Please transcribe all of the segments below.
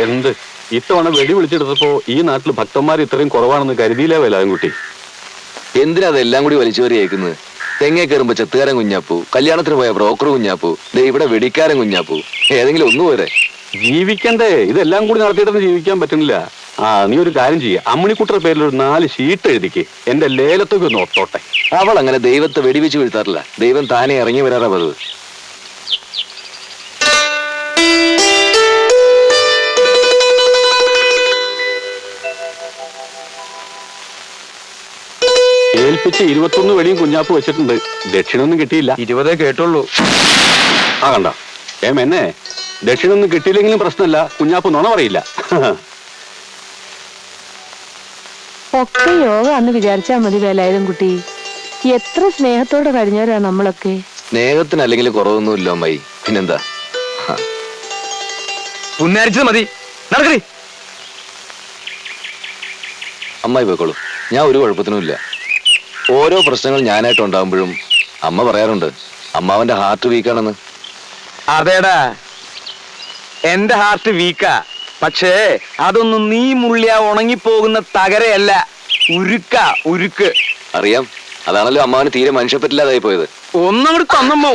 എന്ത് ഇത്തവണ വെടി വിളിച്ചെടുത്തപ്പോ ഈ നാട്ടിൽ ഭക്തന്മാർ ഇത്രയും കുറവാണെന്ന് കരുതിയില്ലേ വേലാൻകുട്ടി? എന്തിനാ അതെല്ലാം കൂടി വലിച്ചുവരി കേൾക്കുന്നത്? തെങ്ങേ കയറുമ്പോ ചെത്തുകാരൻ കുഞ്ഞാപ്പൂ, കല്യാണത്തിന് പോയ ബ്രോക്കർ കുഞ്ഞാപ്പൂ, ദേ ഇവിടെ വെടിക്കാരൻ കുഞ്ഞാപ്പൂ. ഏതെങ്കിലും ഒന്നു പോരെ? ജീവിക്കണ്ടേ? ഇതെല്ലാം കൂടി നടത്തിയിട്ടൊന്നും ജീവിക്കാൻ പറ്റുന്നില്ല. നീ ഒരു കാര്യം ചെയ്യ, അമ്മിണിക്കുട്ടയുടെ പേരിൽ ഒരു 4 ഷീറ്റ് എഴുതിക്ക്, എന്റെ ലേലത്തൊക്കെ ഒന്ന് ഒത്തോട്ടെ. അവൾ അങ്ങനെ ദൈവത്തെ വെടിവെച്ച് വീഴ്ത്താറില്ല. ദൈവം താനെ ഇറങ്ങി വരാറാ പതിവ്. ഏൽപ്പിച്ച് 21 വെടിയും കുഞ്ഞാപ്പ് വെച്ചിട്ടുണ്ട്. ദക്ഷിണൊന്നും കിട്ടിയില്ല. 20 കേട്ടുള്ളൂ. കണ്ട എന്നെ ദക്ഷിണൊന്നും കിട്ടിയില്ലെങ്കിലും പ്രശ്നമല്ല, കുഞ്ഞാപ്പ് നുണ പറയില്ല. ഒക്കെ യോഗ അന്ന് വിചാരിച്ചാ മതി വേലായുധം കുട്ടി. എത്ര സ്നേഹത്തോടെ കഴിഞ്ഞവരാ നമ്മളൊക്കെ. സ്നേഹത്തിന് അല്ലെങ്കിൽ കുറവൊന്നുമില്ല അമ്മായി, പിന്നെന്താ? പുന്നരിച്ചത് മതി, നടക്കടി. അമ്മായി പോയിക്കോളൂ, ഞാൻ ഒരു കുഴപ്പത്തിനുമില്ല. ഓരോ പ്രശ്നങ്ങൾ ഞാനായിട്ട് ഉണ്ടാകുമ്പോഴും അമ്മ പറയാറുണ്ട് അമ്മാവന്റെ ഹാർട്ട് വീക്കാണെന്ന്. അതേടാ, എന്റെ ഹാർട്ട് വീക്കാ. പക്ഷേ അതൊന്നും നീ മുള്ളിയ ഉണങ്ങിപ്പോകുന്ന തകരയല്ല, ഉരുക്ക്. അറിയാം, അതാണല്ലോ അമ്മാവന് തീരെ മനുഷ്യപ്പറ്റില്ലാതായി പോയത്. ഒന്നങ്ങോട്ട് തന്നമ്മോ.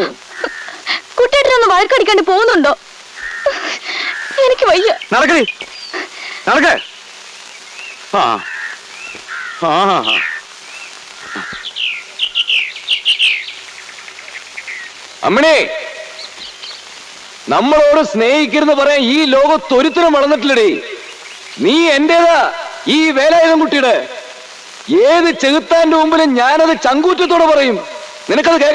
കുട്ടിയേട്ടനൊന്ന് വഴക്കടിക്കാണ്ട് പോകുന്നുണ്ടോ? എനിക്ക് വയ്യ. നടക്കടി, നടക്ക. അമ്മണി, നമ്മളോട് സ്നേഹിക്കരുന്ന് പറയാൻ ഈ ലോകത്തൊരുത്തരം വളർന്നിട്ടില്ലടേ. നീ എന്റേതാ, ഈ വേലായുധം കുട്ടിയുടെ. ഏത് ചെകുത്താന്റെ മുമ്പിലും ഞാനത് ചങ്കൂറ്റത്തോടെ പറയും. നിനക്കത്